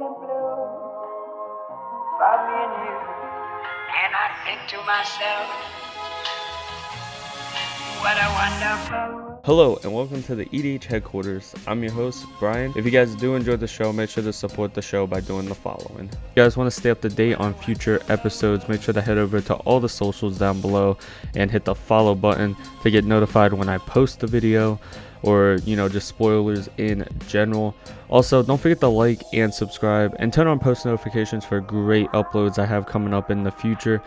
blue for me and you. And I think to myself, what a wonderful world. Hello and welcome to the EDH headquarters. I'm your host, Brian. If you guys do enjoy the show, make sure to support the show by doing the following. If you guys want to stay up to date on future episodes, make sure to head over to all the socials down below and hit the follow button to get notified when I post the video or, just spoilers in general. Also, don't forget to like and subscribe and turn on post notifications for great uploads I have coming up in the future.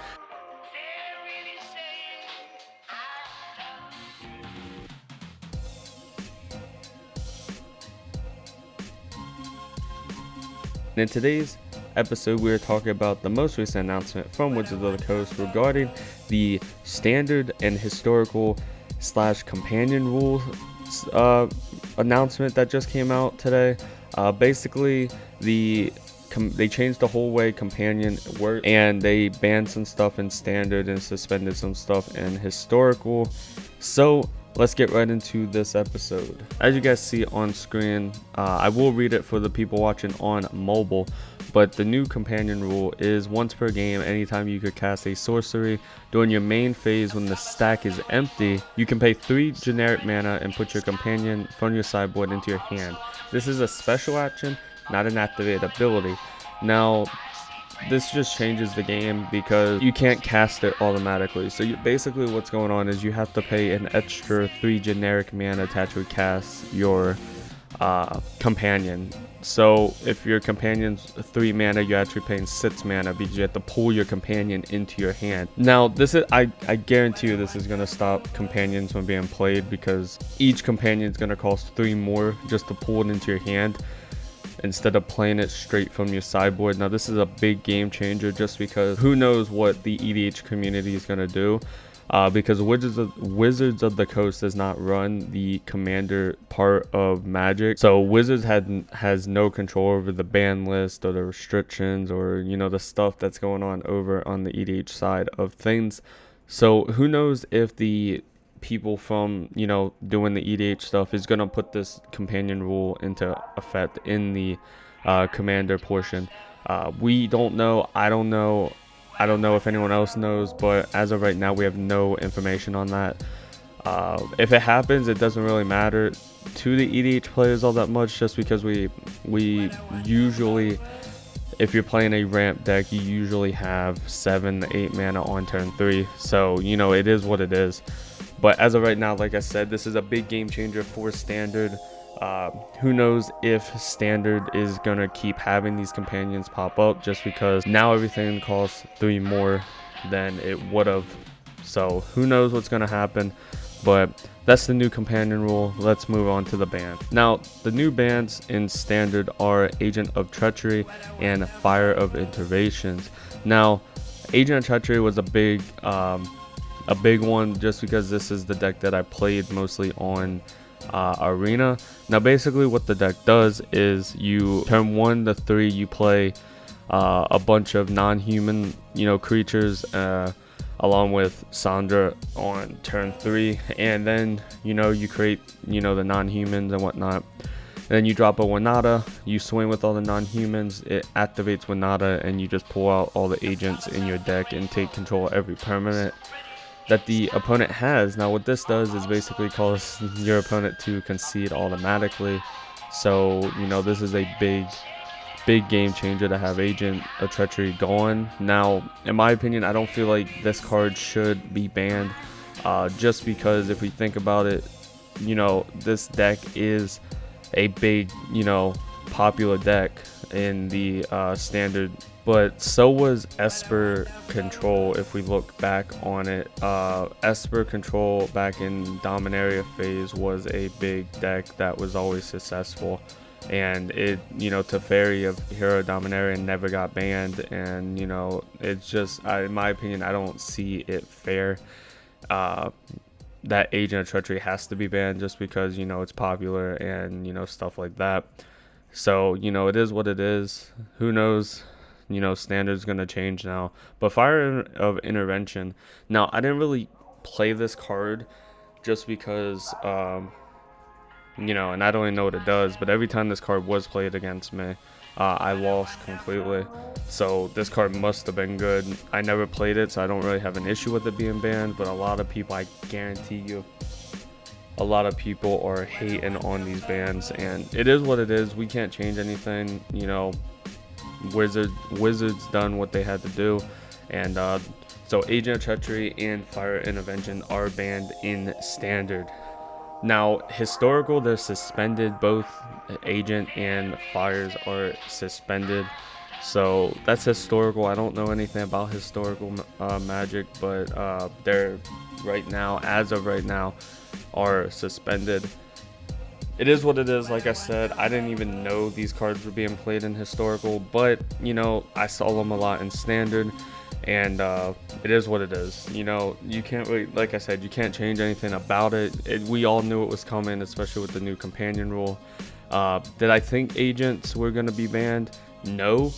In today's episode, we are talking about the most recent announcement from Wizards of the Coast regarding the standard and historical / companion rules announcement that just came out today. Basically, they changed the whole way companion works, and they banned some stuff in standard and suspended some stuff in historical. So let's get right into this episode. As you guys see on screen, I will read it for the people watching on mobile, but the new companion rule is once per game, anytime you could cast a sorcery during your main phase when the stack is empty, you can pay 3 generic mana and put your companion from your sideboard into your hand. This is a special action, not an activated ability. Now, this just changes the game because you can't cast it automatically. So basically what's going on is you have to pay an extra 3 generic mana to actually cast your companion. So if your companion's 3 mana, you're actually paying 6 mana because you have to pull your companion into your hand. Now this is, I guarantee you this is going to stop companions from being played because each companion is going to cost 3 more just to pull it into your hand, instead of playing it straight from your sideboard. Now this is a big game changer just because who knows what the EDH community is going to do, because Wizards of the Coast does not run the commander part of Magic. So Wizards has no control over the ban list or the restrictions or the stuff that's going on over on the EDH side of things. So who knows if the people from doing the EDH stuff is gonna put this companion rule into effect in the commander portion. We don't know. I don't know if anyone else knows, but as of right now we have no information on that. If it happens, it doesn't really matter to the EDH players all that much, just because we usually, if you're playing a ramp deck, you usually have 7 to 8 mana on turn 3, so it is what it is. But as of right now, like I said, this is a big game changer for standard. Who knows if standard is gonna keep having these companions pop up, just because now everything costs 3 more than it would have. So who knows what's gonna happen, but that's the new companion rule. Let's move on to the ban. Now the new bans in standard are Agent of Treachery and Fire of Iterations. Now Agent of Treachery was a big one, just because this is the deck that I played mostly on Arena. Now basically what the deck does is you turn 1 to 3 you play a bunch of non-human creatures along with Sandra on turn 3, and then you create the non-humans and whatnot. And then you drop a Winata, you swing with all the non-humans, it activates Winata, and you just pull out all the agents in your deck and take control of every permanent that the opponent has. Now what this does is basically cause your opponent to concede automatically. So this is a big game changer to have Agent of Treachery gone. Now in my opinion, I don't feel like this card should be banned, just because if we think about it, this deck is a big popular deck in the standard, but so was Esper Control. If we look back on it, Esper Control back in Dominaria phase was a big deck that was always successful, and it Teferi of Hero Dominaria never got banned, and it's just, in my opinion, I don't see it fair that Agent of Treachery has to be banned just because it's popular and stuff like that. So it is what it is. Who knows, standard's gonna change now. But Fire of Intervention, now I didn't really play this card just because you know, and I don't even know what it does, but every time this card was played against me, I lost completely. So this card must have been good. I never played it, so I don't really have an issue with it being banned, but a lot of people, I guarantee you, a lot of people are hating on these bans, and it is what it is. We can't change anything, you know. Wizards done what they had to do, and so Agent of Treachery and Fire Intervention are banned in Standard. Now, Historical, they're suspended. Both Agent and Fires are suspended. So that's Historical. I don't know anything about Historical Magic, but they're right now, as of right now, are suspended. It is what it is. Like I said, I didn't even know these cards were being played in Historical, but you know, I saw them a lot in Standard, and it is what it is. You know, you can't really, like I said, you can't change anything about it. We all knew it was coming, especially with the new companion rule. Did I think agents were going to be banned? No.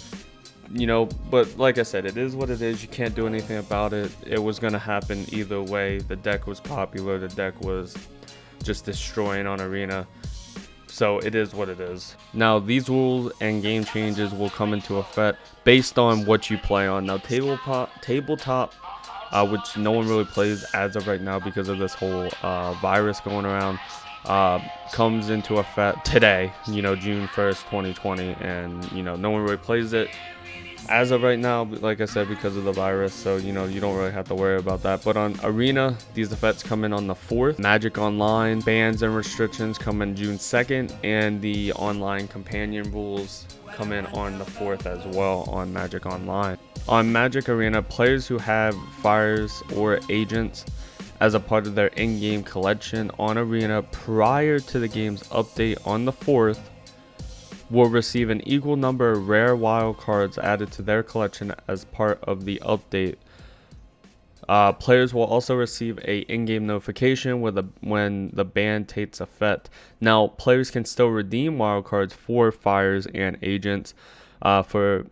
You know, but like I said, it is what it is. You can't do anything about it. It was going to happen either way. The deck was popular. The deck was just destroying on Arena. So it is what it is. Now, these rules and game changes will come into effect based on what you play on. Now, tabletop, which no one really plays as of right now because of this whole virus going around, comes into effect today, you know, June 1st, 2020, and you know, no one really plays it as of right now, like I said, because of the virus. So you know, you don't really have to worry about that. But on Arena, these effects come in on the 4th. Magic Online bans and restrictions come in June 2nd, and the online companion rules come in on the 4th as well on Magic Online. On Magic Arena, players who have Fires or Agents as a part of their in-game collection on Arena prior to the game's update on the 4th will receive an equal number of rare wild cards added to their collection as part of the update. Players will also receive a in-game notification when the ban takes effect. Now, players can still redeem wild cards for Fires and Agents for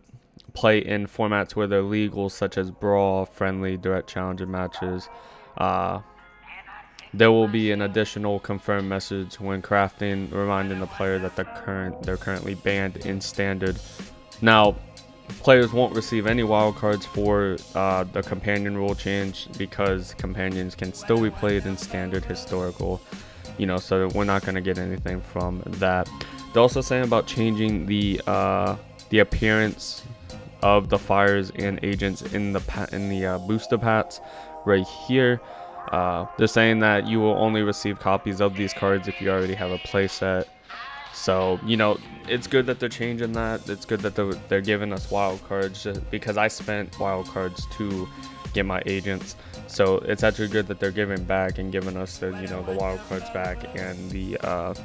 play in formats where they're legal, such as Brawl, Friendly, Direct Challenger matches. There will be an additional confirmed message when crafting, reminding the player that they're currently banned in Standard. Now, players won't receive any wild cards for the companion rule change because companions can still be played in Standard Historical. You know, so we're not going to get anything from that. They're also saying about changing the appearance of the Fires and Agents in the booster packs right here. They're saying that you will only receive copies of these cards if you already have a playset. So, you know, it's good that they're changing that. It's good that they're giving us wild cards, because I spent wild cards to get my Agents. So it's actually good that they're giving back and giving us the wild cards back, and the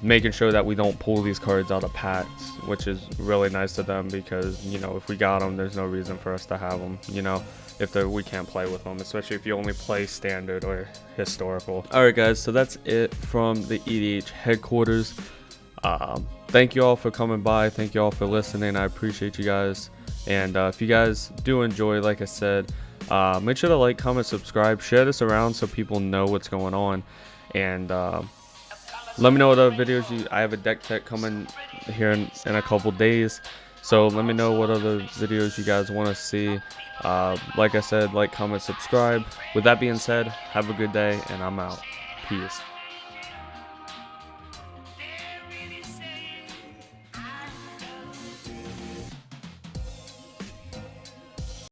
making sure that we don't pull these cards out of packs, which is really nice of them, because you know, if we got them, there's no reason for us to have them, you know, if we can't play with them, especially if you only play Standard or Historical. Alright guys, so that's it from the EDH headquarters. Thank you all for coming by, thank you all for listening, I appreciate you guys, and if you guys do enjoy, like I said, make sure to like, comment, subscribe, share this around so people know what's going on, and let me know what other videos I have a deck tech coming here in a couple days, so let me know what other videos you guys want to see. Like I said, like, comment, subscribe. With that being said, have a good day, and I'm out. Peace.